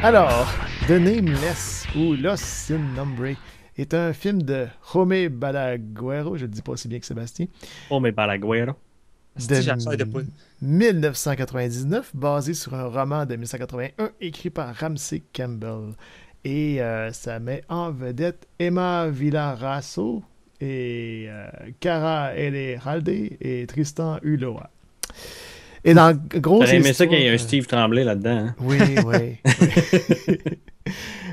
Alors, The Nameless ou Los Sin Nombre est un film de Jaume Balaguero, je ne le dis pas aussi bien que Sébastien, Oh, mais Balaguero. de Si j'achète de poudre. 1999, basé sur un roman de 1981 écrit par Ramsey Campbell. Et ça met en vedette Emma Villarrasso et Cara Eliralde et Tristan Ulloa. Et dans gros, T'aurais c'est aimé ça qu'il y ait un l'histoire. Steve Tremblay là-dedans. Hein? Oui, oui. Oui.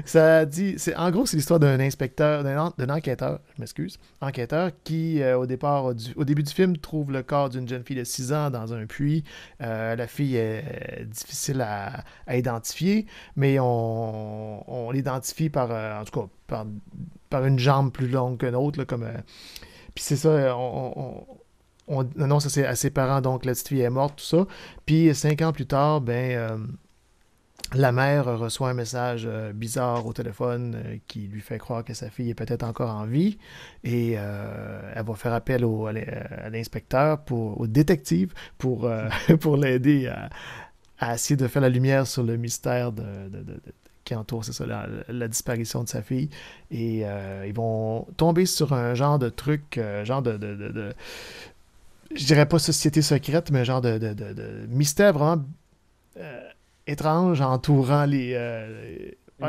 Ça dit, en gros, c'est l'histoire d'un inspecteur, d'un enquêteur, je m'excuse, enquêteur qui, au début du film, trouve le corps d'une jeune fille de 6 ans dans un puits. La fille est difficile à identifier, mais on l'identifie en tout cas, par une jambe plus longue qu'une autre, là, comme. Puis c'est ça, on annonce à ses parents, donc la petite fille est morte, tout ça. Puis 5 ans plus tard, la mère reçoit un message bizarre au téléphone qui lui fait croire que sa fille est peut-être encore en vie et elle va faire appel à l'inspecteur, au détective, pour l'aider à essayer de faire la lumière sur le mystère qui entoure, c'est ça, la disparition de sa fille. Et ils vont tomber sur un genre de truc, genre je dirais pas société secrète, mais un genre de mystère vraiment étrange entourant les.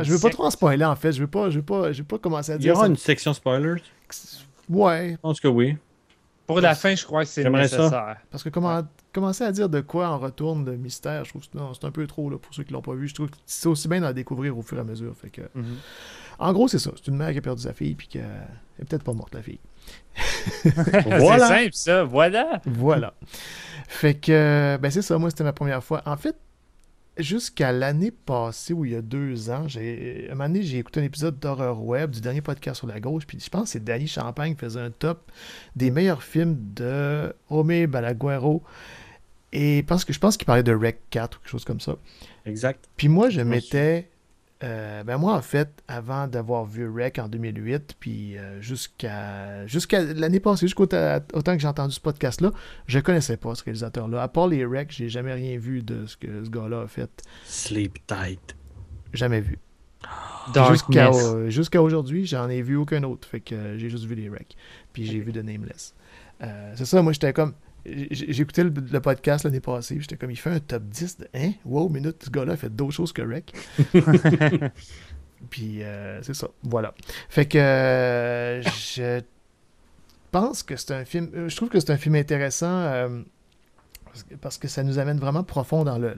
Je veux pas trop en spoiler en fait. Je veux pas commencer à Il y dire aura ça. une section spoilers. Ouais, Je pense que oui. Pour la fin, je crois que c'est J'aimerais ça. nécessaire. parce que Ouais. commencer à dire de quoi en retourne le mystère, je trouve que non, c'est un peu trop là, pour ceux qui l'ont pas vu. Je trouve que c'est aussi bien d'en découvrir au fur et à mesure. Fait que, Mhm. en gros, c'est ça. C'est une mère qui a perdu sa fille puis qu'elle est peut-être pas morte la fille. C'est simple, ça. Voilà. Voilà. Fait que, c'est ça. Moi, c'était ma première fois. En fait, jusqu'à l'année passée, ou il y a 2 ans, un moment donné, j'ai écouté un épisode d'Horreur Web du dernier podcast sur la gauche, puis je pense que c'est Danny Champagne qui faisait un top des meilleurs films de Jaume Balaguero, et parce que je pense qu'il parlait de Rec 4 ou quelque chose comme ça. Exact. Puis moi, je Je me suis- m'étais... moi, en fait, avant d'avoir vu Rec en 2008, puis jusqu'à l'année passée, autant que j'ai entendu ce podcast-là, je connaissais pas ce réalisateur-là. À part les Rec, j'ai jamais rien vu de ce que ce gars-là a fait. Sleep tight. Jamais vu. Darkness. Jusqu'à aujourd'hui, j'en ai vu aucun autre. Fait que j'ai juste vu les Recs. Puis j'ai vu The Nameless. C'est ça, moi j'étais comme. J'ai écouté le podcast l'année passée. Puis j'étais comme, il fait un top 10 de. Hein? Wow, minute, ce gars-là a fait d'autres choses que Rec. Puis c'est ça. Voilà. Fait que je pense que c'est un film. Je trouve que c'est un film intéressant. Parce que ça nous amène vraiment profond dans le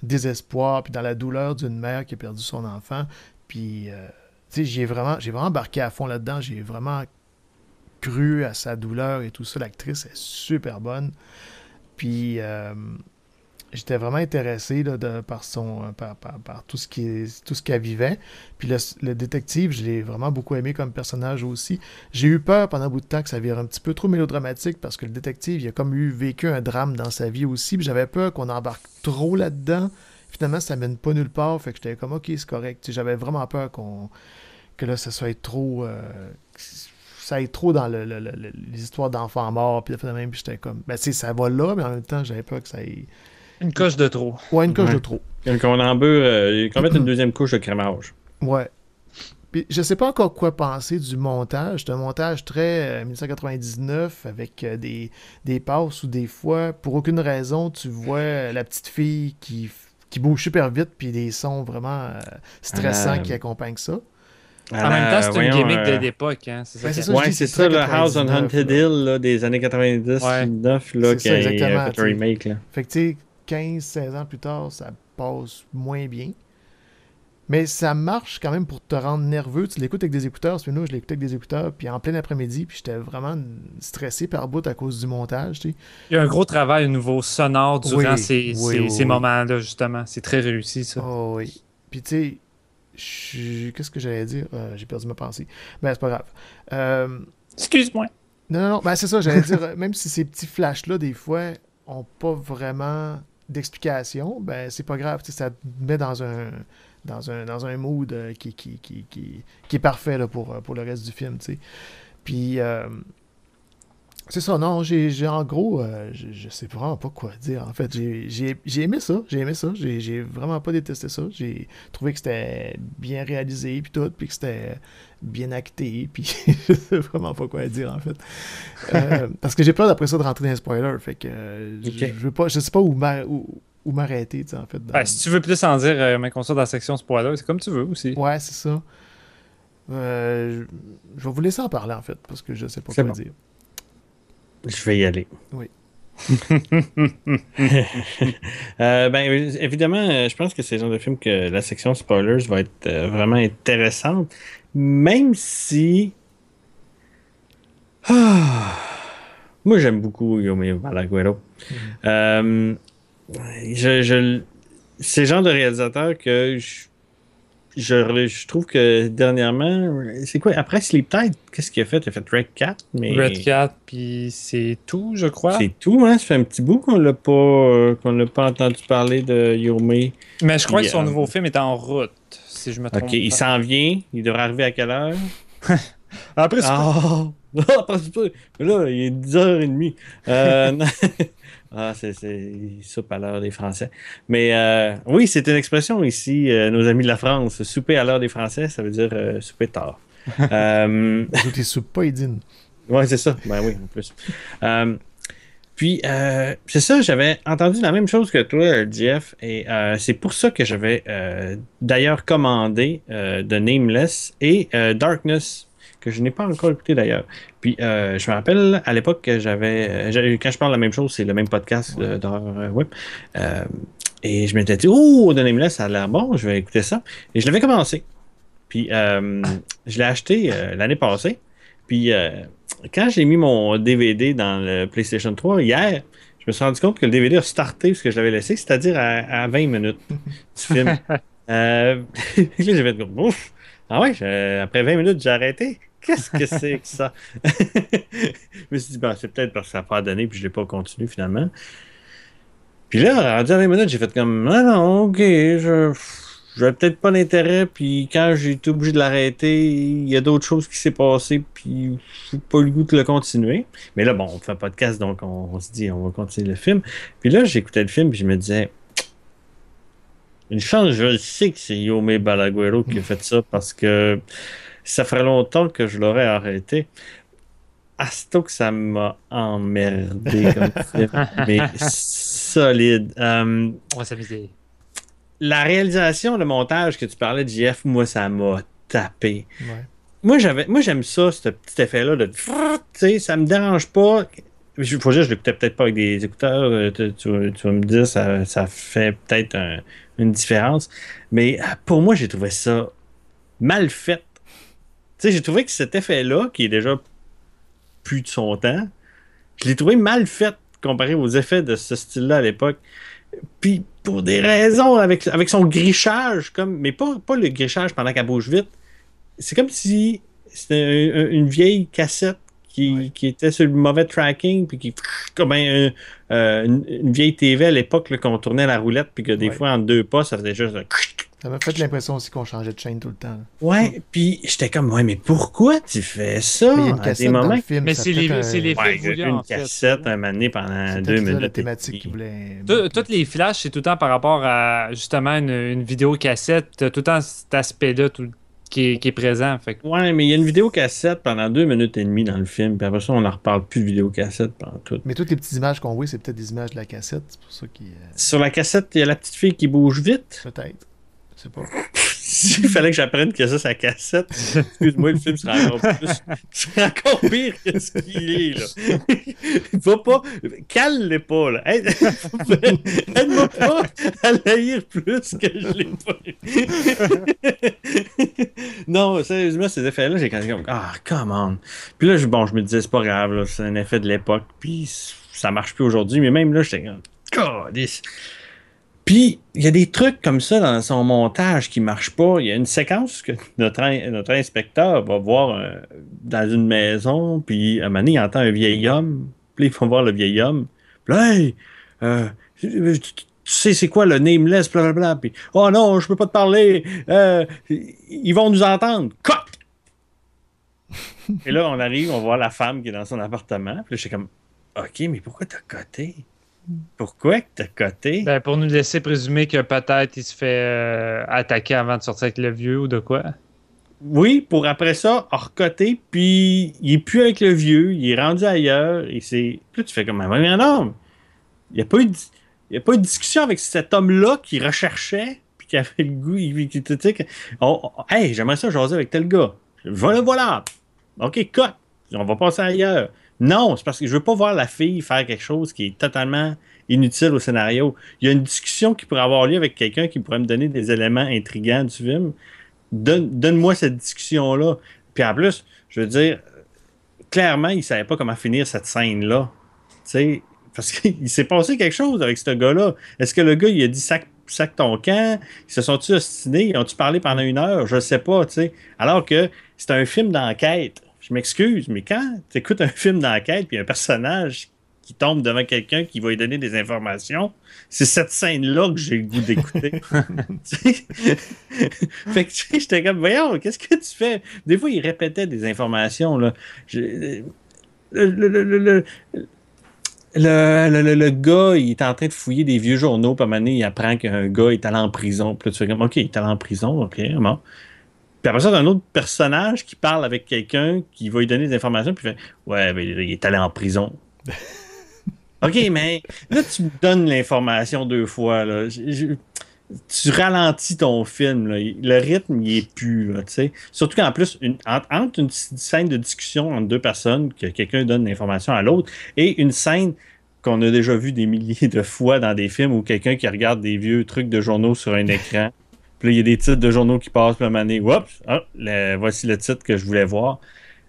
désespoir, puis dans la douleur d'une mère qui a perdu son enfant. Puis, tu sais, j'ai vraiment embarqué à fond là-dedans. J'ai vraiment cru à sa douleur et tout ça. L'actrice est super bonne. Puis, j'étais vraiment intéressé là, par tout ce qu'elle vivait. Puis le détective, je l'ai vraiment beaucoup aimé comme personnage aussi. J'ai eu peur pendant un bout de temps que ça vire un petit peu trop mélodramatique parce que le détective, il a comme vécu un drame dans sa vie aussi. Puis j'avais peur qu'on embarque trop là-dedans. Finalement, ça mène pas nulle part. Fait que j'étais comme, ok, c'est correct. Tu sais, j'avais vraiment peur que là, ça soit trop. Ça aille trop dans les histoires d'enfants morts. Puis même, j'étais comme, tu sais, ça va là, mais en même temps, j'avais peur que ça aille. Une coche de trop. Ouais, une coche de Ouais. trop. Qu'on mette une deuxième couche de crémage. Ouais. Puis, je sais pas encore quoi penser du montage. C'est un montage très 1999 avec des passes où des fois, pour aucune raison, tu vois la petite fille qui bouge super vite puis des sons vraiment stressants qui accompagnent ça. En même temps, c'est une Voyons, gimmick de l'époque. Hein. C'est ça Ben, qui c'est est- ça, je Ouais, dis, c'est c'est ça, très le House on 99, Haunted là. Hill là, des années 99 Ouais. 9 là, C'est qui ça, a exactement, fait tu un sais. remake. Là. Fait que tu sais, 15-16 ans plus tard, ça passe moins bien. Mais ça marche quand même pour te rendre nerveux. Tu l'écoutes avec des écouteurs. Sinon, je l'écoutais avec des écouteurs. Puis en plein après-midi, puis j'étais vraiment stressé par bout à cause du montage. Tu sais. Il y a un gros travail au niveau sonore durant Oui, oui, ces oui. moments-là, justement. C'est très réussi, ça. Oh oui. Puis tu sais, qu'est-ce que j'allais dire? J'ai perdu ma pensée. Ben, c'est pas grave. Excuse-moi. Non, non, non. Ben, c'est ça, j'allais dire. Même si ces petits flashs-là, des fois, ont pas vraiment d'explication, ben, c'est pas grave. Tu sais, ça te met dans un mood qui est parfait là, pour le reste du film. Tu sais. Puis, C'est ça, non, j'ai en gros, je sais vraiment pas quoi dire. En fait, j'ai aimé ça, j'ai vraiment pas détesté ça. J'ai trouvé que c'était bien réalisé, puis tout, puis que c'était bien acté, puis je sais vraiment pas quoi dire, en fait. Parce que j'ai peur d'après ça de rentrer dans les spoilers, fait que je veux pas, je sais pas où m'arrêter, tu sais, en fait. Si tu veux plus en dire, mais qu'on soit dans la section spoiler, c'est comme tu veux aussi. Ouais, c'est ça. Je vais vous laisser en parler, en fait, parce que je sais pas C'est quoi bon. dire. Je vais y aller. Oui. Évidemment, je pense que c'est le genre de film que la section spoilers va être vraiment intéressante, même si... Ah, moi, j'aime beaucoup Yomei Balaguero. Mhm. C'est le genre de réalisateur que je trouve que dernièrement, c'est quoi, après Sleep Tight, qu'est-ce qu'il a fait? Il a fait Red Cat, mais Red Cat, puis c'est tout, je crois. c'est tout, hein? Ça fait un petit bout qu'on l'a pas entendu parler de Yomei. Mais je crois Puis, que son nouveau film est en route, si je me trompe OK, il pas. s'en vient, il devrait arriver à quelle heure? Après, Là, il est 10h30. Non. Il soupe à l'heure des Français. Mais oui, c'est une expression ici, nos amis de la France. Souper à l'heure des Français, ça veut dire souper tard. Les autres, ils soupent pas, ils dînent. Ouais, c'est ça. Ben oui, en plus. Puis, c'est ça, j'avais entendu la même chose que toi, Jeff, et c'est pour ça que j'avais d'ailleurs commandé The Nameless et Darkness, que je n'ai pas encore écouté d'ailleurs. Puis, je me rappelle, à l'époque, que quand je parle de la même chose, c'est le même podcast d'horreur web. Et je m'étais dit, oh, The Nameless, ça a l'air bon, je vais écouter ça. Et je l'avais commencé. Puis, je l'ai acheté l'année passée. Puis, quand j'ai mis mon DVD dans le PlayStation 3 hier, je me suis rendu compte que le DVD a starté ce que je l'avais laissé, c'est-à-dire à 20 minutes du film. Là, j'ai fait comme ouf! Ah ouais, après 20 minutes, j'ai arrêté. Qu'est-ce que c'est que ça? Je me suis dit, ben, c'est peut-être parce que ça n'a pas donné, puis je ne l'ai pas continué finalement. Puis là, rendu à 20 minutes, j'ai fait comme, ah non, ok, j'avais peut-être pas d'intérêt, puis quand j'ai été obligé de l'arrêter, il y a d'autres choses qui s'est passé, puis j'ai pas eu le goût de le continuer. Mais là, bon, on fait un podcast, donc on se dit, on va continuer le film. Puis là, j'écoutais le film, puis je me disais, une chance, je sais que c'est Yomei Balaguero qui a fait ça, parce que ça ferait longtemps que je l'aurais arrêté. Asto que ça m'a emmerdé comme film, mais solide. on va s'amuser. La réalisation, le montage que tu parlais de JF, moi, ça m'a tapé. Ouais. Moi, j'aime ça, ce petit effet-là de... Tu sais, ça me dérange pas. Faut dire, je l'écoutais peut-être pas avec des écouteurs. Tu vas me dire, ça fait peut-être une différence. Mais pour moi, j'ai trouvé ça mal fait. Tu sais, j'ai trouvé que cet effet-là, qui est déjà plus de son temps, je l'ai trouvé mal fait comparé aux effets de ce style-là à l'époque. Puis pour des raisons avec son grichage, mais pas le grichage pendant qu'elle bouge vite. C'est comme si c'était une vieille cassette qui était sur le mauvais tracking, puis qui comme une vieille TV à l'époque là, qu'on tournait à la roulette, puis que des fois en deux pas, ça faisait juste Ça m'a fait l'impression aussi qu'on changeait de chaîne tout le temps. Là. Ouais, puis j'étais comme, ouais, mais pourquoi tu fais ça? Mais il y a une à cassette des dans moments? le film. Mais ça c'est peut-être les un- faits Ouais, voulus, une en fait. cassette, un moment donné, pendant c'est 2 peut-être minutes. la thématique qu'ils voulaient... Toutes les flashs, c'est tout le temps par rapport à justement une vidéo cassette. T'as tout le temps cet aspect-là qui est présent. Fait que- Ouais, mais il y a une vidéocassette pendant 2 minutes et demie dans le film, puis après ça, on n'en reparle plus de vidéocassette pendant tout. Mais toutes les petites images qu'on voit, c'est peut-être des images de la cassette. C'est pour ça qu'il... Sur la cassette, il y a la petite fille qui bouge vite. Peut-être. Je sais pas. Il fallait que j'apprenne que ça, c'est la cassette. Excuse-moi, le film sera encore pire que ce qu'il est, là. Va pas, cale-les pas, là. Aide-moi pas à l'haïr plus que je l'ai pas. Non, sérieusement, ces effets-là, j'ai quand même comme, ah, come on. Puis là, je me disais, c'est pas grave, là, c'est un effet de l'époque, puis ça marche plus aujourd'hui, mais même là, j'étais comme, God, Puis, il y a des trucs comme ça dans son montage qui ne marchent pas. Il y a une séquence que notre inspecteur va voir dans une maison, puis à un moment donné, il entend un vieil homme. Puis là, il faut voir le vieil homme. Puis là, hey, tu sais c'est quoi le nameless, blablabla. Puis, oh non, je peux pas te parler. Ils vont nous entendre. Cut! Et là, on arrive, on voit la femme qui est dans son appartement. Puis là, je suis comme, OK, mais pourquoi t'as coté? Pourquoi que t'as coté? Ben, pour nous laisser présumer que peut-être il se fait attaquer avant de sortir avec le vieux ou de quoi. Oui, pour après ça, recoter, puis il est plus avec le vieux, il est rendu ailleurs, et c'est. Puis là, tu fais comme, mais non, il n'y a pas eu de discussion avec cet homme-là qui recherchait, puis qui avait le goût, qui tu sais, hey, j'aimerais ça jaser avec tel gars. Voilà. OK, cut. On va passer ailleurs. Non, c'est parce que je veux pas voir la fille faire quelque chose qui est totalement inutile au scénario. Il y a une discussion qui pourrait avoir lieu avec quelqu'un qui pourrait me donner des éléments intrigants du film. Donne-moi cette discussion-là. Puis en plus, je veux dire, clairement, il savait pas comment finir cette scène-là. Tu sais, parce qu'il s'est passé quelque chose avec ce gars-là. Est-ce que le gars, il a dit sac ton camp? Ils se sont-ils ostinés? Ils ont-tu parlé pendant 1 heure? Je sais pas, tu sais. Alors que c'est un film d'enquête. Je m'excuse, mais quand tu écoutes un film d'enquête puis un personnage qui tombe devant quelqu'un qui va lui donner des informations, c'est cette scène-là que j'ai le goût d'écouter. Fait que tu sais, j'étais comme, voyons, qu'est-ce que tu fais? Des fois, il répétait des informations, là. Le gars, il est en train de fouiller des vieux journaux, puis à un moment donné, il apprend qu'un gars est allé en prison. Puis là, tu fais comme, OK, il est allé en prison, OK, bon. Puis après ça, t'as un autre personnage qui parle avec quelqu'un qui va lui donner des informations, puis il fait, ouais, ben, il est allé en prison. OK, mais là, tu me donnes l'information 2 fois, là. Tu ralentis ton film, là. Le rythme, il est plus, là, tu sais. Surtout qu'en plus, entre une scène de discussion entre 2 personnes, que quelqu'un donne l'information à l'autre, et une scène qu'on a déjà vu des milliers de fois dans des films où quelqu'un qui regarde des vieux trucs de journaux sur un écran, puis là, il y a des titres de journaux qui passent, puis à un moment donné, oups, voici le titre que je voulais voir.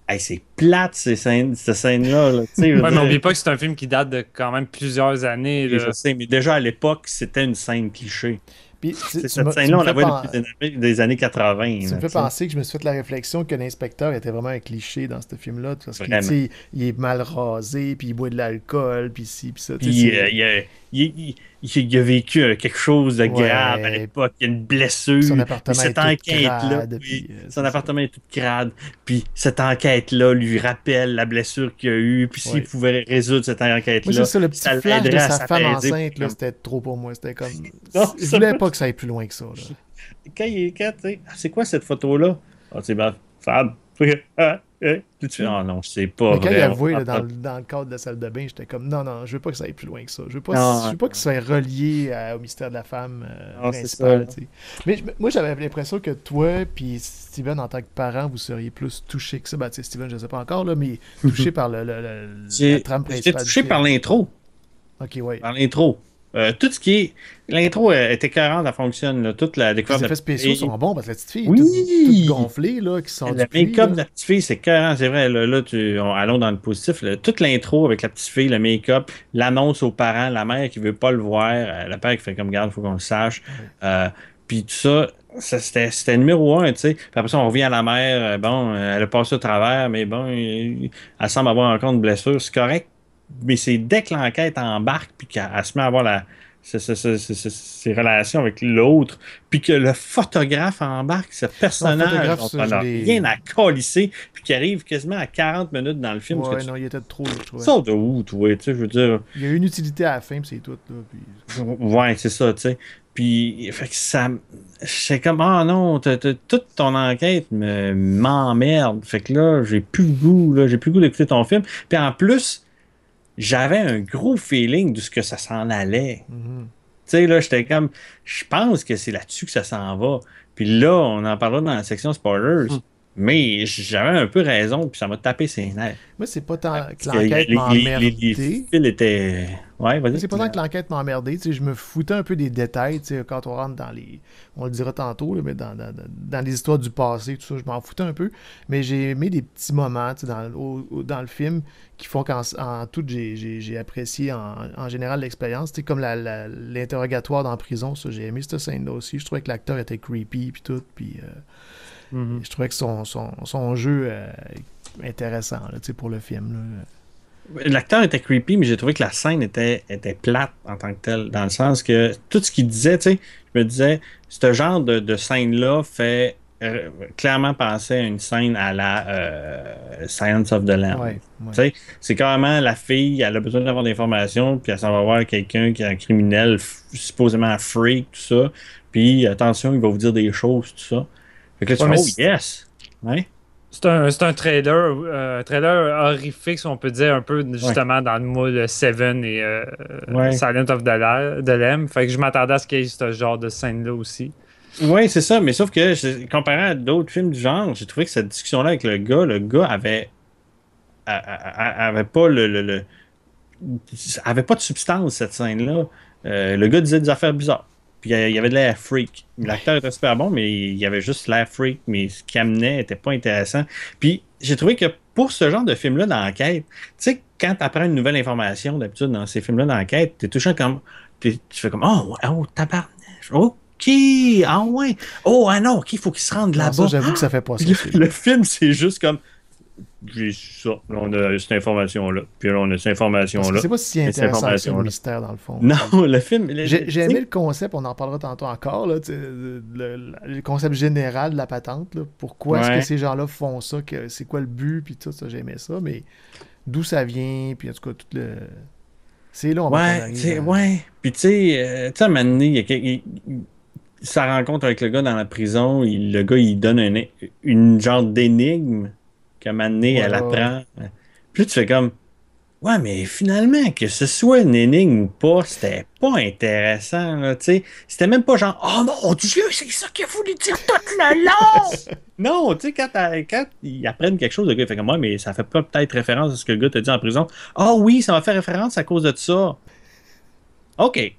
Hey, c'est plate, cette scène-là. Là. Ouais, mais n'oublie pas que c'est un film qui date de quand même plusieurs années. Là. Je sais, mais déjà à l'époque, c'était une scène cliché. Puis, cette scène-là, on la voit depuis des années 80. Ça me fait penser que je me suis fait la réflexion que l'inspecteur était vraiment un cliché dans ce film-là. Parce qu'il est mal rasé, puis il boit de l'alcool, puis ci, puis ça. Puis il a vécu quelque chose de grave à l'époque. Il y a une blessure. Son appartement est tout crade. Son appartement est tout crade. Puis cette enquête-là lui rappelle la blessure qu'il a eue. Puis s'il pouvait résoudre cette enquête-là, moi, c'est ça, le petit flash de sa femme enceinte, là, c'était trop pour moi. C'était comme... je voulais pas que ça aille plus loin que ça. Là. Quand il est tu sais, c'est quoi cette photo-là? Ah, c'est ma femme. Tu fais, oh non, je sais pas. Mais quand il a avoué dans le cadre de la salle de bain, j'étais comme non, je veux pas que ça aille plus loin que ça. Je veux pas que ça soit relié au mystère de la femme principale. Mais moi, j'avais l'impression que toi puis Steven, en tant que parent, vous seriez plus touché que ça. Ben, Steven, je sais pas encore, là, mais touché par la trame principale. J'étais touché par l'intro. Ok, ouais. Par l'intro. Tout ce qui est. L'intro est écœurante, elle fonctionne. Là. Toute la découverte. Les effets spéciaux sont bons parce que la petite fille est toute gonflée, là, qui sort le make-up de la petite fille, c'est écœurant, c'est vrai. Là, allons dans le positif. Là. Toute l'intro avec la petite fille, le make-up, l'annonce aux parents, la mère qui veut pas le voir, le père qui fait comme garde, il faut qu'on le sache. Puis tout ça. C'était numéro 1, tu sais. Puis après ça, on revient à la mère. Bon, elle a passé au travers, mais bon, elle semble avoir encore une blessure. C'est correct. Mais c'est dès que l'enquête embarque, puis qu'elle se met à avoir ses relations avec l'autre, puis que le photographe embarque, ce personnage dont on n'a rien à colisser, puis qui arrive quasiment à 40 minutes dans le film. Ouais, non, il était trop. Sors de où, toi, tu sais, je veux dire. Il y a une utilité à la fin, puis c'est tout, là. Puis... Ouais, c'est ça, tu sais. Puis, fait que ça. C'est comme, ah non, toute ton enquête m'emmerde. Fait que là, j'ai plus le goût, là. J'ai plus le goût d'écouter ton film. Puis en plus, j'avais un gros feeling de ce que ça s'en allait. Tu sais, là, j'étais comme, je pense que c'est là-dessus que ça s'en va. Puis là, on en parlera dans la section spoilers. Mais j'avais un peu raison, puis ça m'a tapé ses nerfs. Moi, c'est pas tant que l'enquête m'a emmerdé. Les fils étaient... Ouais, vas-y. C'est pas tant que l'enquête m'a emmerdé. Je me foutais un peu des détails. Quand on rentre dans les... On le dira tantôt, là, mais dans les histoires du passé, tout ça, je m'en foutais un peu. Mais j'ai aimé des petits moments dans le film qui font qu'en tout, j'ai apprécié en général l'expérience. Comme l'interrogatoire dans la prison, ça, j'ai aimé cette scène-là aussi. Je trouvais que l'acteur était creepy, puis tout, puis... Je trouvais que son jeu intéressant là, pour le film. Là. L'acteur était creepy, mais j'ai trouvé que la scène était plate en tant que telle, dans le sens que tout ce qu'il disait, tu sais, je me disais, ce genre de scène-là fait clairement pensé à une scène à la Silence of the Lambs. Ouais, Tu sais, c'est carrément la fille, elle a besoin d'avoir des informations, puis elle s'en va voir quelqu'un qui est un criminel, supposément un freak, tout ça. Puis attention, il va vous dire des choses, tout ça. Fait que là, tu Ouais, mais fais, oh yes! Ouais, c'est un trailer horrifique, si on peut dire, un peu justement dans le moule Seven et ouais. Silent of the Lamb. Fait que je m'attendais à ce qu'il y ait ce genre de scène-là aussi. Ouais, c'est ça, mais sauf que comparé à d'autres films du genre, j'ai trouvé que cette discussion-là avec le gars avait pas avait pas de substance, cette scène-là. Le gars disait des affaires bizarres. Puis il y avait de l'air freak. L'acteur était super bon, mais il y avait juste l'air freak. Mais ce qu'il amenait était pas intéressant. Puis j'ai trouvé que pour ce genre de film-là d'enquête, tu sais, quand tu apprends une nouvelle information, d'habitude, dans ces films-là d'enquête, t'es touchant comme. Tu fais comme, oh, tabarnak. OK, ah ouais. Oh, ah non, OK, il faut qu'il se rende Non, là-bas. ça, j'avoue que ça fait pas ça. Le film, c'est juste comme. J'ai ça. Là, on a cette information-là. Puis là, on a cette information-là. C'est pas si intéressant que ça, le mystère, dans le fond. Non, le film. J'ai aimé le concept, on en parlera tantôt encore, là, le concept général de la patente. Là. Pourquoi est-ce que ces gens-là font ça? C'est quoi le but? Puis tout ça, j'ai aimé ça. Mais d'où ça vient? Puis en tout cas, tout le. C'est là, on va ouais. Puis tu sais, à un moment donné, sa rencontre avec le gars dans la prison, le gars, il donne une genre d'énigme qu'à un moment donné, elle apprend. Puis tu fais comme, ouais, mais finalement, que ce soit une énigme ou pas, c'était pas intéressant, là, tu sais. C'était même pas genre, oh mon Dieu, c'est ça qu'il a voulu dire tout le long! Non, tu sais, quand ils apprennent quelque chose, le gars, il fait comme, moi, mais ça fait pas peut-être référence à ce que le gars t'a dit en prison. Ah oui, ça m'a fait référence à cause de ça. OK.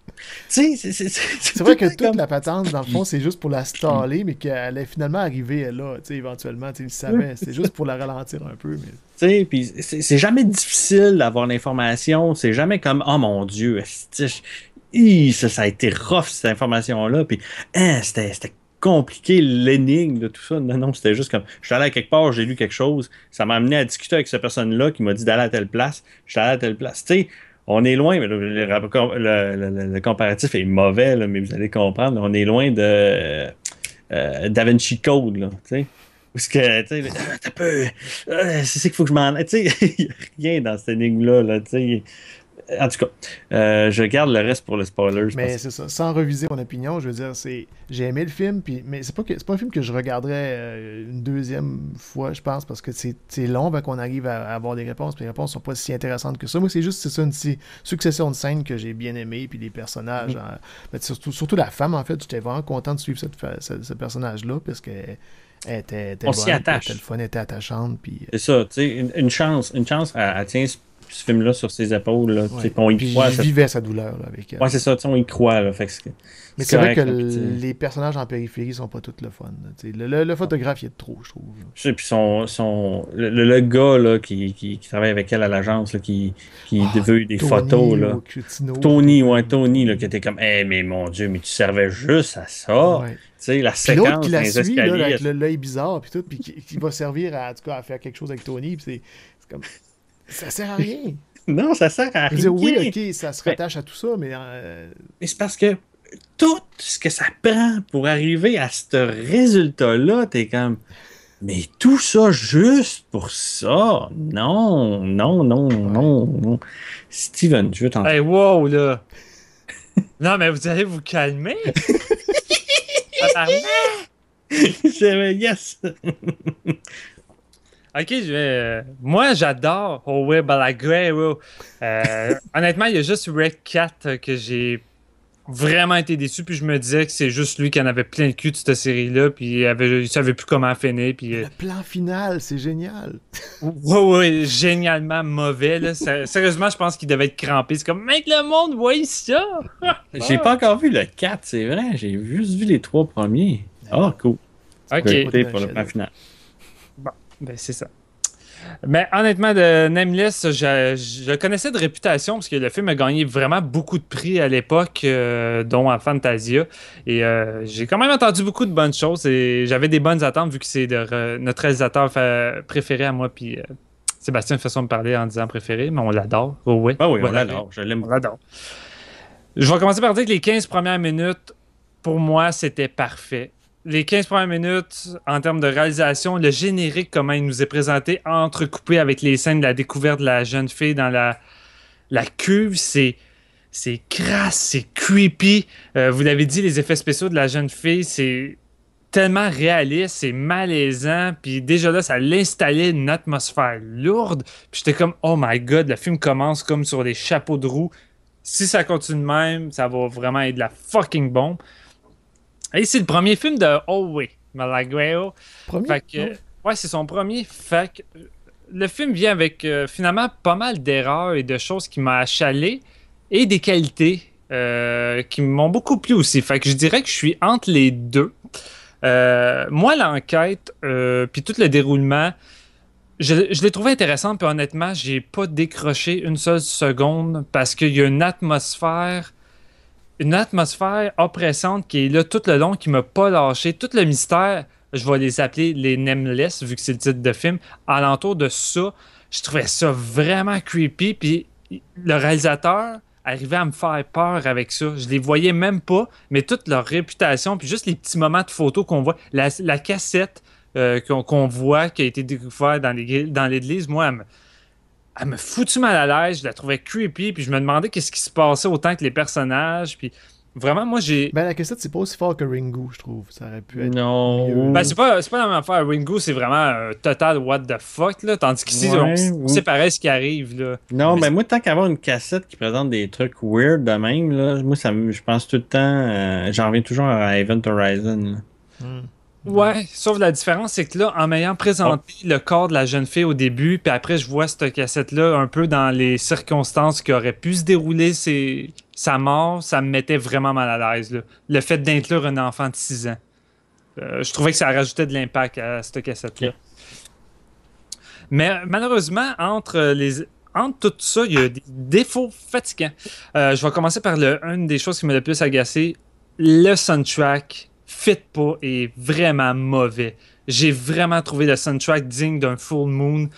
Tu sais, c'est vrai que toute la patente, dans le fond, c'est juste pour la staller, mais qu'elle est finalement arrivée là, tu sais, éventuellement, tu sais, il savait. C'est juste pour la ralentir un peu. Mais... Tu sais, puis c'est jamais difficile d'avoir l'information. C'est jamais comme, oh mon Dieu, ça a été rough, cette information-là. Puis, c'était compliqué, l'énigme de tout ça. Non, c'était juste comme, je suis allé à quelque part, j'ai lu quelque chose, ça m'a amené à discuter avec cette personne-là qui m'a dit d'aller à telle place, je suis allé à telle place. Tu sais, on est loin, mais le comparatif est mauvais, là, mais vous allez comprendre. On est loin de Da Vinci Code, là, tu sais. Parce que, tu sais, t'as peu. C'est ça qu'il faut que je m'en. Tu sais, il n'y a rien dans cette énigme-là, là, tu sais. En tout cas, je garde le reste pour le spoiler. Mais c'est ça. Sans reviser mon opinion, je veux dire, j'ai aimé le film, mais c'est pas un film que je regarderais une deuxième fois, je pense, parce que c'est long avant qu'on arrive à avoir des réponses, puis les réponses sont pas si intéressantes que ça. Moi, c'est ça, une succession de scènes que j'ai bien aimé, puis les personnages, surtout la femme, en fait, j'étais vraiment content de suivre ce personnage-là, parce que elle était on s'y attache. Elle était le fun, elle était attachante. Puis... C'est ça, tu sais, une chance, elle tient ce film-là sur ses épaules. Là, ouais. On y puis croit. Je vivais sa douleur là, avec elle. Ouais, c'est ça, on y croit. Là, fait que mais c'est vrai que les personnages en périphérie sont pas tous le fun. Le photographe, il est de trop, je trouve. Puis le gars là, qui travaille avec elle à l'agence, là, qui veut des photos. Là. Tony, là, qui était comme, mais mon Dieu, mais tu servais juste à ça. Ouais. La séquence l'autre qui la suit, escaliers. Là, avec l'œil bizarre, puis tout, puis qui va servir en tout cas, à faire quelque chose avec Tony. Puis c'est comme. Ça sert à rien. Non, ça sert à rien. Je veux dire, oui, ok, ça se rattache à tout ça, mais. Mais c'est parce que tout ce que ça prend pour arriver à ce résultat-là, t'es comme. Mais tout ça juste pour ça? Non. Steven, je veux t'entendre. Hey, wow, là! Non, mais vous allez vous calmer? Yes! Ok, moi j'adore Howe Balaguer. Honnêtement, il y a juste Rec 4 que j'ai vraiment été déçu. Puis je me disais que c'est juste lui qui en avait plein le cul de cette série-là. Puis il savait plus comment finir. Puis, le plan final, c'est génial. Ouais, génialement mauvais. Là. Sérieusement, je pense qu'il devait être crampé. C'est comme, mec, le monde voit ça. J'ai pas encore vu le 4, c'est vrai. J'ai juste vu les 3 premiers. Ah, cool. Ok. Pour le plan final. Bon, ben c'est ça. Mais honnêtement, de Nameless, je connaissais de réputation parce que le film a gagné vraiment beaucoup de prix à l'époque, dont à Fantasia. Et j'ai quand même entendu beaucoup de bonnes choses et j'avais des bonnes attentes vu que c'est notre réalisateur préféré à moi. Puis Sébastien fait façon de parler en disant préféré, mais on l'adore. Oh, ouais. Ah oui, on l'adore. Je l'aime. On l'adore. Je vais commencer par dire que les 15 premières minutes, pour moi, c'était parfait. les 15 premières minutes, en termes de réalisation, le générique, comment il nous est présenté, entrecoupé avec les scènes de la découverte de la jeune fille dans la cuve, c'est crasse, c'est creepy. Vous l'avez dit, les effets spéciaux de la jeune fille, c'est tellement réaliste, c'est malaisant. Puis déjà là, ça l'installait une atmosphère lourde. Puis j'étais comme, oh my god, le film commence comme sur des chapeaux de roue. Si ça continue de même, ça va vraiment être de la fucking bombe. Et c'est le premier film de Howe Malagreo. Premier? Fait que, ouais, c'est son premier. Fait que le film vient avec finalement pas mal d'erreurs et de choses qui m'ont achalé et des qualités qui m'ont beaucoup plu aussi. Fait que je dirais que je suis entre les deux. Moi, l'enquête, puis tout le déroulement, je l'ai trouvé intéressant, puis honnêtement, j'ai pas décroché une seule seconde parce qu'il y a une atmosphère oppressante qui est là tout le long, qui m'a pas lâché. Tout le mystère, je vais les appeler les Nameless, vu que c'est le titre de film. Alentour de ça, je trouvais ça vraiment creepy. Puis le réalisateur arrivait à me faire peur avec ça. Je les voyais même pas, mais toute leur réputation, puis juste les petits moments de photos qu'on voit, la cassette qu'on voit qui a été découverte dans l'église, moi, elle me foutu mal à l'aise, je la trouvais creepy, puis je me demandais qu'est-ce qui se passait autant que les personnages, puis vraiment, moi, j'ai... Ben, la cassette, c'est pas aussi fort que Ringu, je trouve. Ça aurait pu être Non. mieux. Ben, c'est pas la même affaire. Ringo, c'est vraiment un total what the fuck, là, tandis qu'ici, on sait pareil ce qui arrive, là. Non, mais moi, tant qu'avoir une cassette qui présente des trucs weird de même, là, moi, je pense tout le temps, j'en reviens toujours à Event Horizon. Ouais, sauf la différence, c'est que là, en m'ayant présenté le corps de la jeune fille au début, puis après, je vois cette cassette-là un peu dans les circonstances qui auraient pu se dérouler sa mort, ça me mettait vraiment mal à l'aise, là. Le fait d'inclure un enfant de 6 ans. Je trouvais que ça rajoutait de l'impact à cette cassette-là. Okay. Mais malheureusement, entre tout ça, il y a des défauts fatigants. Je vais commencer par une des choses qui m'a le plus agacé. Le soundtrack fit pas est vraiment mauvais. J'ai vraiment trouvé le soundtrack digne d'un Full Moon.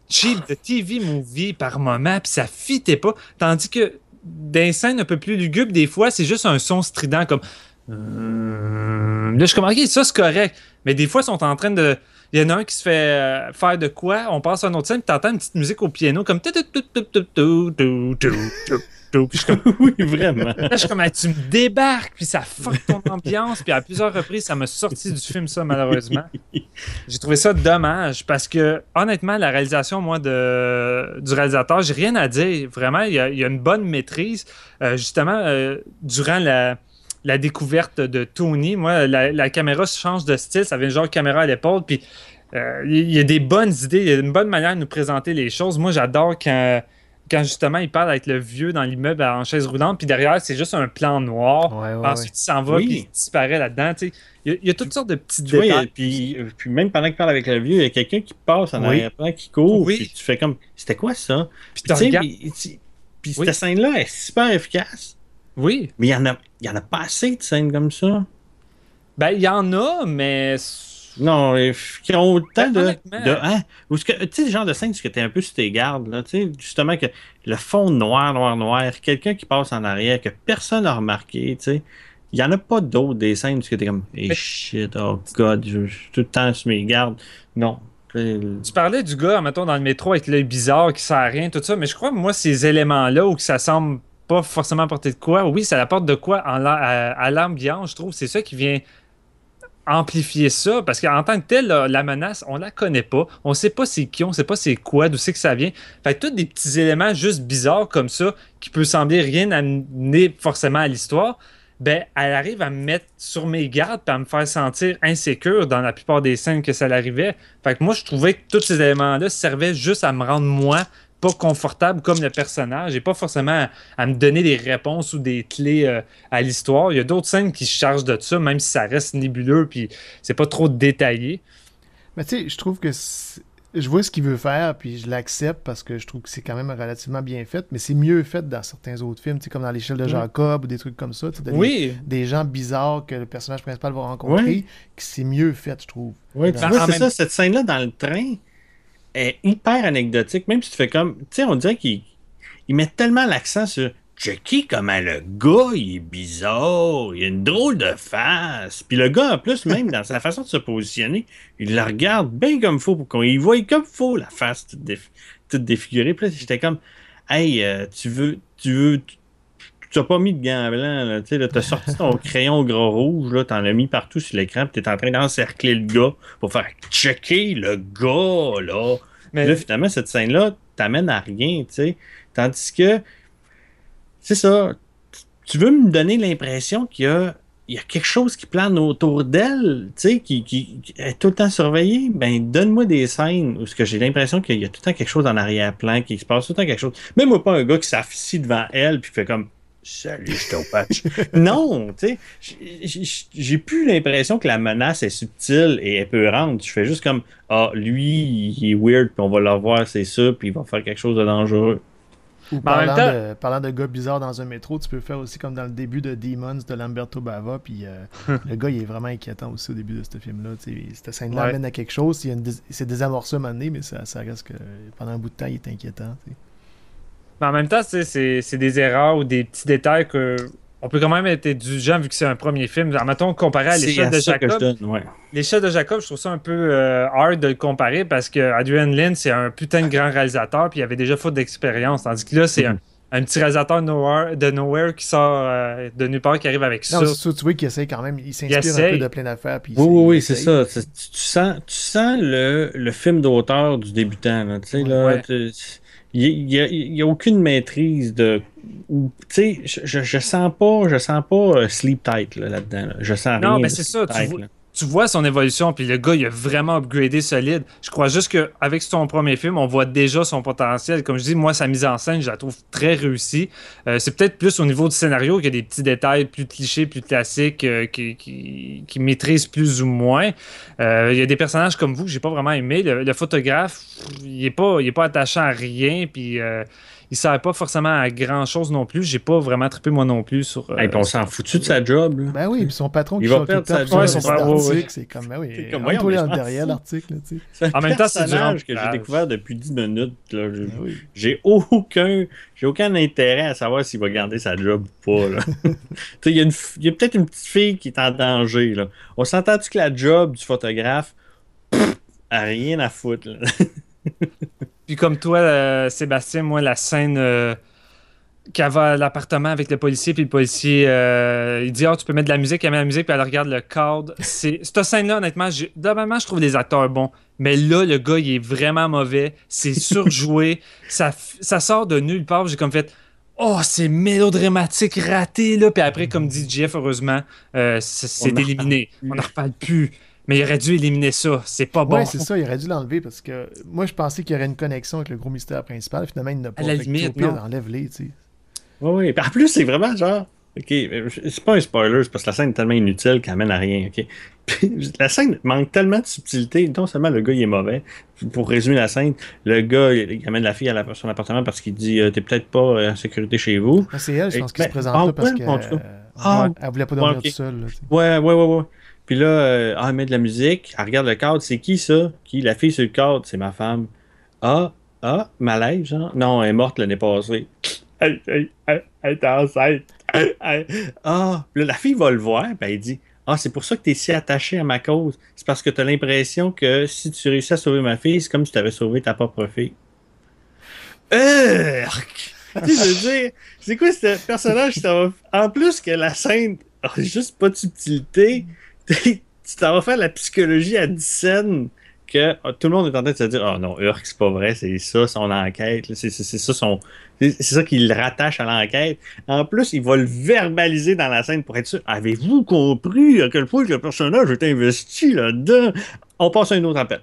Cheap de TV movie par moment, puis ça fitait pas. Tandis que dans les scènes un peu plus lugubres, des fois, c'est juste un son strident comme... Là, je commence, ok, ça c'est correct. Mais des fois, ils sont en train de... Il y en a un qui se fait faire de quoi, on passe à un autre scène, puis t'entends une petite musique au piano comme... Puis je suis comme, oui, vraiment. Là, je suis comme, tu me débarques, puis ça fuck ton ambiance. Puis à plusieurs reprises, ça m'a sorti du film, ça, malheureusement. J'ai trouvé ça dommage parce que, honnêtement, la réalisation, moi, du réalisateur, j'ai rien à dire. Vraiment, il y a une bonne maîtrise. Justement, durant la découverte de Tony, moi, la caméra change de style. Ça avait une genre caméra à l'épaule, puis il y a des bonnes idées, il y a une bonne manière de nous présenter les choses. Moi, j'adore quand justement il parle avec le vieux dans l'immeuble en chaise roulante, puis derrière c'est juste un plan noir. Ensuite il s'en va, puis il disparaît là-dedans. Il y a toutes sortes de petits détails. Puis même pendant qu'il parle avec le vieux, il y a quelqu'un qui passe en arrière-plan, qui court, puis tu fais comme, c'était quoi ça? Puis cette scène-là est super efficace. Oui. Mais il y en a pas assez de scènes comme ça. Ben, il y en a, mais... Non, qui ont autant tu sais, le genre de scène, que t'es un peu sur tes gardes, là, tu sais, justement, que le fond noir, quelqu'un qui passe en arrière, que personne n'a remarqué, tu sais. Il y en a pas d'autres des scènes où t'es comme, hey shit, oh god, je suis tout le temps sur mes gardes. Non. Tu parlais du gars, mettons, dans le métro avec l'œil bizarre qui sert à rien, tout ça, mais je crois que moi, ces éléments-là, où que ça semble pas forcément apporter de quoi, oui, ça apporte de quoi à l'ambiance, je trouve, c'est ça qui vient amplifier ça, parce qu'en tant que tel, la menace, on la connaît pas, on sait pas c'est qui, on sait pas c'est quoi, d'où c'est que ça vient. Fait que tous des petits éléments juste bizarres comme ça, qui peut sembler rien amener forcément à l'histoire, ben, elle arrive à me mettre sur mes gardes et à me faire sentir insécure dans la plupart des scènes que ça l'arrivait. Fait que moi, je trouvais que tous ces éléments-là servaient juste à me rendre moi pas confortable comme le personnage et pas forcément à me donner des réponses ou des clés à l'histoire. Il y a d'autres scènes qui se chargent de ça, même si ça reste nébuleux puis c'est pas trop détaillé. Mais tu sais, je trouve que je vois ce qu'il veut faire puis je l'accepte parce que je trouve que c'est quand même relativement bien fait, mais c'est mieux fait dans certains autres films, tu sais, comme dans l'échelle de Jacob ou des trucs comme ça. Des gens bizarres que le personnage principal va rencontrer, que c'est mieux fait, je trouve. Oui, tu vois, c'est ça, cette scène-là dans le train est hyper anecdotique, même si tu fais comme, tu sais, on dirait qu'il met tellement l'accent sur checker comment le gars, il est bizarre, il a une drôle de face. Puis le gars, en plus, même dans sa façon de se positionner, il la regarde bien comme faut pour qu'on y voie comme faut, la face toute défigurée. Puis là, j'étais comme, hey, tu n'as pas mis de gants blancs, là, tu sais, t'as sorti ton crayon gras rouge, là, t'en as mis partout sur l'écran, puis t'es en train d'encercler le gars pour faire checker le gars, là. Mais Puis là, finalement, cette scène-là t'amène à rien, tu sais. Tandis que, c'est ça, tu veux me donner l'impression il y a quelque chose qui plane autour d'elle, tu sais, qui est tout le temps surveillée. Ben, donne-moi des scènes où ce que j'ai l'impression qu'il y a tout le temps quelque chose en arrière-plan, qu'il se passe tout le temps quelque chose. Même moi, pas un gars qui s'afficie devant elle puis fait comme salut, je t'en patch. Non, tu sais, j'ai plus l'impression que la menace est subtile et épeurante. Je fais juste comme ah, lui, il est weird, puis on va le revoir, c'est ça, puis il va faire quelque chose de dangereux. Ou Mais en même parlant de gars bizarres dans un métro, tu peux faire aussi comme dans le début de Demons de Lamberto Bava, puis le gars il est vraiment inquiétant aussi au début de ce film-là. Cette scène-là amène à quelque chose, c'est désamorcé à un moment donné, mais ça reste que pendant un bout de temps il est inquiétant. T'sais. Mais en même temps, c'est des erreurs ou des petits détails que on peut quand même être indulgent vu que c'est un premier film. Alors, mettons, comparé à l'échelle de Jacob. Ouais. L'échelle de Jacob, je trouve ça un peu hard de le comparer parce que Adrian Lynn, c'est un putain de grand réalisateur puis il avait déjà faute d'expérience. Tandis que là, c'est un petit réalisateur de nowhere qui sort de nulle part qui arrive avec non, ça. c'est ça, tu vois qu'il essaie quand même, il s'inspire un peu de plein d'affaires. Puis Oui, c'est ça. Tu sens le film d'auteur du débutant. Là, tu sais, là, il n'y a aucune maîtrise de. Tu sais, je sens pas Sleep Tight là-dedans. Là. Je sens rien. Non, mais c'est ça. Tu vois son évolution, puis le gars, il a vraiment upgradé solide. Je crois juste qu'avec son premier film, on voit déjà son potentiel. Comme je dis, moi, sa mise en scène, je la trouve très réussie. C'est peut-être plus au niveau du scénario qu'il y a des petits détails plus clichés, plus classiques, qui maîtrisent plus ou moins. Il y a des personnages comme vous que j'ai pas vraiment aimé. Le photographe, il est pas attachant à rien, puis il sert pas forcément à grand chose non plus. J'ai pas vraiment trippé moi non plus sur. Hey, on s'en foutu de sa job. Là. Ben oui, puis son patron il qui va perdre sa job. Ouais, son article, c'est comme ben oui. Comme voyons, derrière l'article. C'est un en même temps, c'est personnage que j'ai découvert depuis 10 minutes. Là. Ben oui. J'ai aucun intérêt à savoir s'il va garder sa job ou pas. Là. Il y a peut-être une petite fille qui est en danger. Là. On s'entend-tu que la job du photographe a rien à foutre. Là. Puis comme toi, Sébastien, moi, la scène qu'elle va à l'appartement avec le policier, puis le policier, il dit « Ah, tu peux mettre de la musique », elle met la musique, puis elle regarde le cadre. Cette scène-là, honnêtement, normalement, je trouve les acteurs bons. Mais là, le gars, il est vraiment mauvais. C'est surjoué. ça sort de nulle part. J'ai comme fait « Oh, c'est mélodramatique, raté, là. » Puis après, comme dit Jeff, heureusement, c'est éliminé. On n'en reparle plus. Mais il aurait dû éliminer ça. C'est pas bon. Ouais, c'est ça. Il aurait dû l'enlever parce que moi, je pensais qu'il y aurait une connexion avec le gros mystère principal. Finalement, il n'a pas. À la limite, pire, non. enlève-les, tu sais. Oui. En plus, c'est vraiment genre. OK, c'est pas un spoiler, c'est parce que la scène est tellement inutile qu'elle mène à rien. OK? Puis, la scène manque tellement de subtilité. Non seulement le gars, il est mauvais. Pour résumer la scène, le gars, il amène la fille à son appartement parce qu'il dit t'es peut-être pas en sécurité chez vous. Ah, c'est elle, je pense, qui se présente là parce qu'elle voulait pas dormir toute seule. Là, ouais. Puis là, elle met de la musique, elle regarde le cadre, c'est qui ça? Qui? La fille sur le cadre, c'est ma femme. Malaise, genre? Non, elle est morte l'année passée. Elle est enceinte. Puis là, la fille va le voir, puis elle dit c'est pour ça que tu es si attaché à ma cause. C'est parce que tu as l'impression que si tu réussis à sauver ma fille, c'est comme si tu avais sauvé ta propre fille. Tu sais, je veux dire, c'est quoi ce personnage? En plus que la scène a juste pas de subtilité. Tu t'en vas faire la psychologie à 10 scènes que tout le monde est en train de se dire oh non, Urk, c'est pas vrai, c'est ça son enquête, c'est ça qui le rattache à l'enquête. En plus, il va le verbaliser dans la scène pour être sûr. Avez-vous compris à quel point le personnage est investi là-dedans? On passe à une autre appel.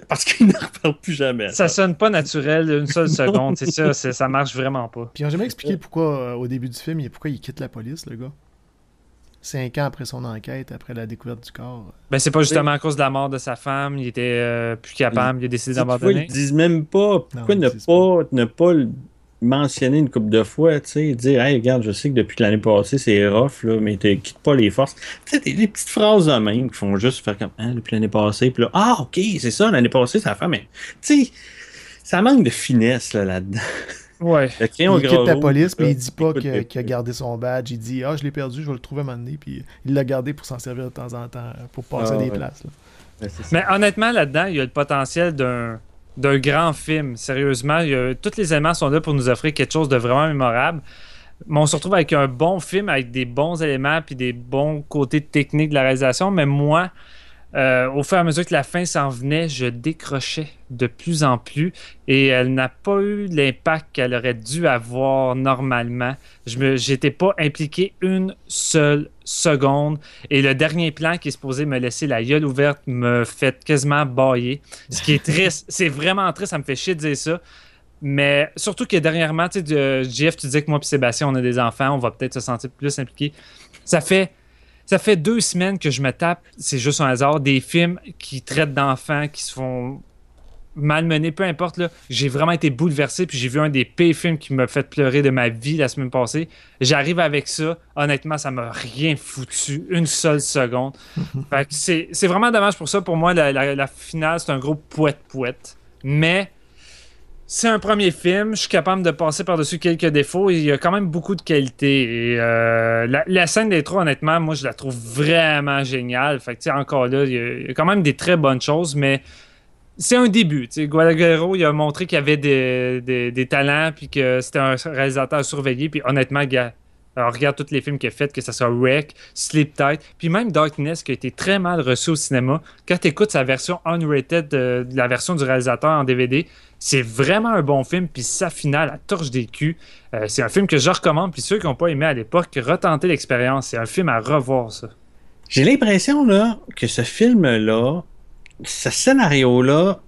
Parce qu'il ne reparle plus jamais. Ça sonne pas naturel une seule seconde, c'est ça, ça marche vraiment pas. Puis ils ont jamais expliqué pourquoi, au début du film, pourquoi il quitte la police, le gars. 5 ans après son enquête, après la découverte du corps. Ben, c'est pas justement à cause de la mort de sa femme, il était plus capable, il a décidé d'abandonner. Ils disent même pas pourquoi ne pas le mentionner une couple de fois, tu sais, dire hey, regarde, je sais que depuis l'année passée, c'est rough, là, mais quitte pas les forces. Tu sais, des petites phrases de même qui font juste faire comme depuis l'année passée, puis là, ok, c'est ça, l'année passée, sa femme, mais tu sais, ça manque de finesse là-dedans. Ouais. Le crayon Il quitte gras la rouge, police, puis là, il dit pas écoute, qu'il a gardé son badge. Il dit je l'ai perdu, je vais le trouver à un moment donné. Puis il l'a gardé pour s'en servir de temps en temps, pour passer à des ouais. places. Là. Ouais, c'est ça. Mais honnêtement, là-dedans, il y a le potentiel d'un grand film. Sérieusement, tous les éléments sont là pour nous offrir quelque chose de vraiment mémorable. Mais on se retrouve avec un bon film, avec des bons éléments puis des bons côtés techniques de la réalisation. Mais moi, au fur et à mesure que la fin s'en venait, je décrochais de plus en plus et elle n'a pas eu l'impact qu'elle aurait dû avoir normalement. J'étais pas impliqué une seule seconde et le dernier plan qui est supposé me laisser la gueule ouverte me fait quasiment bâiller. Ce qui est triste, c'est vraiment triste, ça me fait chier de dire ça. Mais surtout que dernièrement, tu sais, JF, tu disais que moi et Sébastien, on a des enfants, on va peut-être se sentir plus impliqués. Ça fait 2 semaines que je me tape, c'est juste un hasard, des films qui traitent d'enfants, qui se font malmener, peu importe. Là. J'ai vraiment été bouleversé, puis j'ai vu un des pires films qui m'a fait pleurer de ma vie la semaine passée. J'arrive avec ça. Honnêtement, ça m'a rien foutu, une seule seconde. Fait que c'est vraiment dommage pour ça. Pour moi, la finale, c'est un gros pouette-pouette. Mais c'est un premier film, je suis capable de passer par-dessus quelques défauts et il y a quand même beaucoup de qualité. Et la scène d'intro, honnêtement, moi, je la trouve vraiment géniale. Fait que, tu sais, encore là, il y a quand même des très bonnes choses, mais c'est un début. Tu sais, Guadagnaro, il a montré qu'il y avait des talents puis que c'était un réalisateur surveillé. Puis honnêtement, gars, alors, regarde tous les films qu'il a fait, que ce soit Wreck, Sleep Tight, puis même Darkness qui a été très mal reçu au cinéma. Quand tu écoutes sa version unrated de la version du réalisateur en DVD, c'est vraiment un bon film, puis sa finale, la torche des culs. C'est un film que je recommande, puis ceux qui n'ont pas aimé à l'époque, retentez l'expérience. C'est un film à revoir, ça. J'ai l'impression là, que ce film-là, ce scénario-là,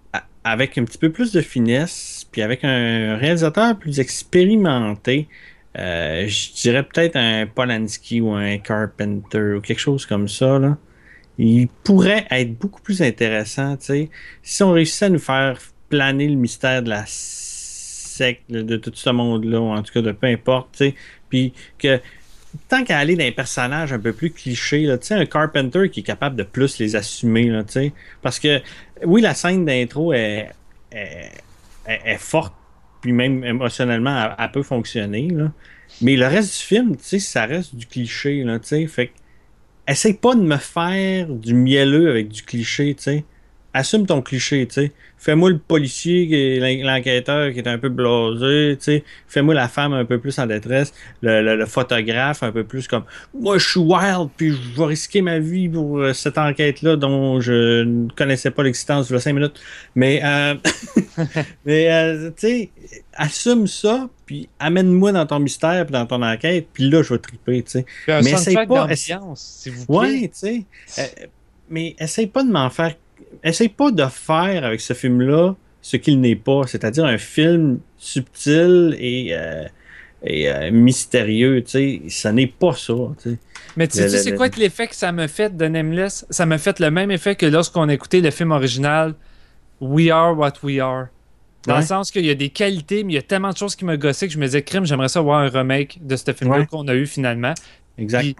avec un petit peu plus de finesse, puis avec un réalisateur plus expérimenté, je dirais peut-être un Polanski ou un Carpenter ou quelque chose comme ça, là. Il pourrait être beaucoup plus intéressant, tu sais, si on réussissait à nous faire planer le mystère de la secte, de tout ce monde-là, ou en tout cas de peu importe, tu sais, puis que tant qu'à aller dans un personnage un peu plus cliché, tu sais, un Carpenter qui est capable de plus les assumer, là, tu sais, parce que oui, la scène d'intro est forte, puis même émotionnellement, elle peut fonctionner, là. Mais le reste du film, tu sais, ça reste du cliché, là, tu sais. Fait que, essaye pas de me faire du mielleux avec du cliché, tu sais. Assume ton cliché, tu sais. Fais-moi le policier, l'enquêteur qui est un peu blasé, tu sais. Fais-moi la femme un peu plus en détresse, le photographe un peu plus comme moi je suis wild puis je vais risquer ma vie pour cette enquête-là dont je ne connaissais pas l'existence il y a 5 minutes. Mais, tu sais, assume ça puis amène-moi dans ton mystère puis dans ton enquête puis là je vais triper, tu sais. Mais essaye pas d'ambiance, s'il vous plaît. Ouais, tu sais. Mais essaye pas de m'en faire. Essaye pas de faire avec ce film-là ce qu'il n'est pas, c'est-à-dire un film subtil et mystérieux, tu sais. Ça n'est pas ça, tu sais. Mais tu sais, c'est quoi que l'effet que ça me fait de Nameless? Ça m'a fait le même effet que lorsqu'on a écouté le film original We Are What We Are. Dans le sens qu'il y a des qualités, mais il y a tellement de choses qui me gossaient que je me disais, crime, j'aimerais ça voir un remake de ce film-là qu'on a eu finalement. Exact.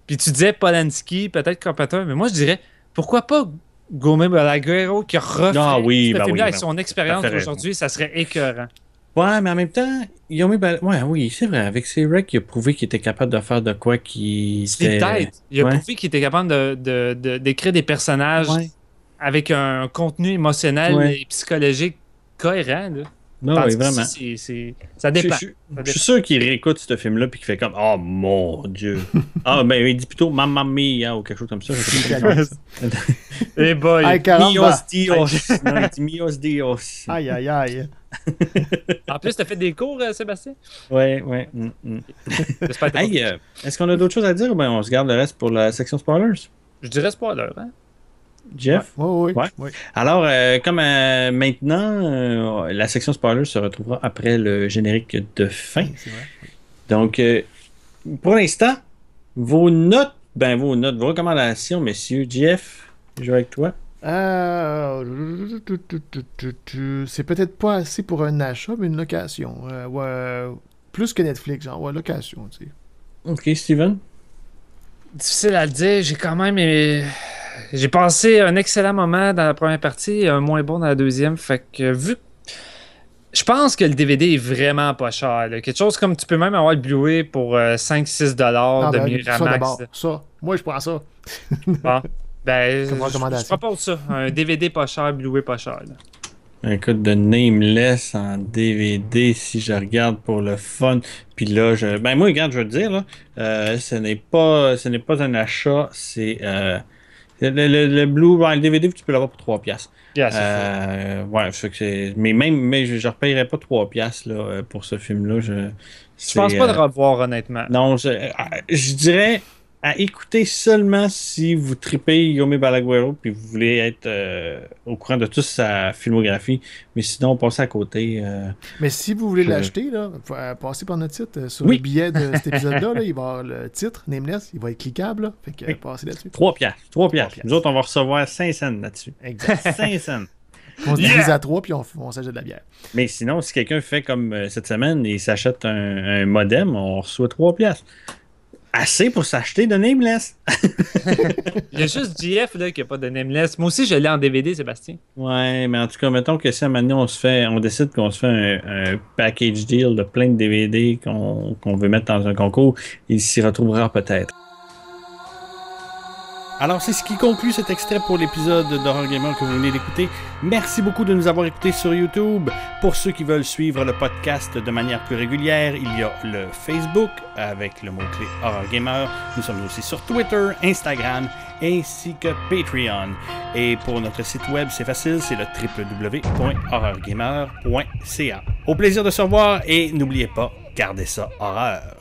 Puis tu disais Polanski, peut-être Carpenter, mais moi je dirais, pourquoi pas Gomez Balaguerro qui refait ce film-là avec son expérience d'aujourd'hui, ça serait écœurant. Ouais, mais en même temps, oui, c'est vrai. Avec ses recs, il a prouvé qu'il était capable de faire de quoi qui était... Il a prouvé qu'il était capable d'écrire des personnages avec un contenu émotionnel et psychologique cohérent. Là. Non, oui, vraiment. Ça dépend. Je suis sûr qu'il réécoute ce film-là et qu'il fait comme oh mon Dieu. Ben il dit plutôt Mamma Mia ou quelque chose comme ça. Eh boy. Mios Dios. Non, il dit Mios Dios. Aïe, aïe, aïe. En plus, t'as fait des cours, Sébastien? Ouais. Hey, est-ce qu'on a d'autres choses à dire ou ben on se garde le reste pour la section spoilers? Je dirais spoiler, hein? Jeff? Oui. Alors, comme maintenant, la section spoilers se retrouvera après le générique de fin. C'est vrai. Donc, pour l'instant, vos recommandations, messieurs. Jeff, je joue avec toi. C'est peut-être pas assez pour un achat, mais une location. Plus que Netflix, genre, location, tu sais. Ok, Steven? Difficile à le dire, j'ai passé un excellent moment dans la première partie et un moins bon dans la deuxième. Fait que vu Je pense que le DVD est vraiment pas cher. Là. Quelque chose comme tu peux même avoir le Blu-ray pour 5-6$ Ah, de ben, ça Miramax. d'abord. Ça, moi, je prends ça. Bon. Ben, Comme je recommandation. propose ça. Un DVD pas cher, Blu-ray pas cher. Là. Écoute, de Nameless en DVD, si je regarde pour le fun. Puis là, ben moi, regarde, je veux te dire, là, ce n'est pas un achat, c'est le Blu-ray, le DVD, tu peux l'avoir pour 3 piastres. Yeah, c'est Ouais, fait que mais je ne repayerais pas 3 piastres là, pour ce film-là. Je pense pas de revoir, honnêtement. Non, je dirais à écouter seulement si vous tripez Yomi Balaguero puis vous voulez être au courant de toute sa filmographie. Mais sinon, passez à côté. Mais si vous voulez l'acheter, là, passez par notre site. Sur Oui. le billet de cet épisode-là, là, il va y avoir le titre, Nameless, il va être cliquable. Là, fait que Oui. passez là-dessus. 3 piastres. 3 piastres. piastres. Nous autres, on va recevoir 5 cents là-dessus. Exact. 5 cents. On se divise à 3 puis on s'achète de la bière. Mais sinon, si quelqu'un fait comme cette semaine et s'achète un modem, on reçoit 3 piastres. Assez pour s'acheter de Nameless. Il y a juste JF là, qui n'a pas de Nameless. Moi aussi, je l'ai en DVD, Sébastien. Ouais, mais en tout cas, mettons que si à un moment donné, on décide qu'on se fait un package deal de plein de DVD qu'on veut mettre dans un concours, il s'y retrouvera peut-être. Alors, c'est ce qui conclut cet extrait pour l'épisode d'Horror Gamer que vous venez d'écouter. Merci beaucoup de nous avoir écoutés sur YouTube. Pour ceux qui veulent suivre le podcast de manière plus régulière, il y a le Facebook avec le mot-clé Horror Gamer. Nous sommes aussi sur Twitter, Instagram ainsi que Patreon. Et pour notre site web, c'est facile, c'est le www.horrorgamer.ca. Au plaisir de se revoir et n'oubliez pas, gardez ça horreur.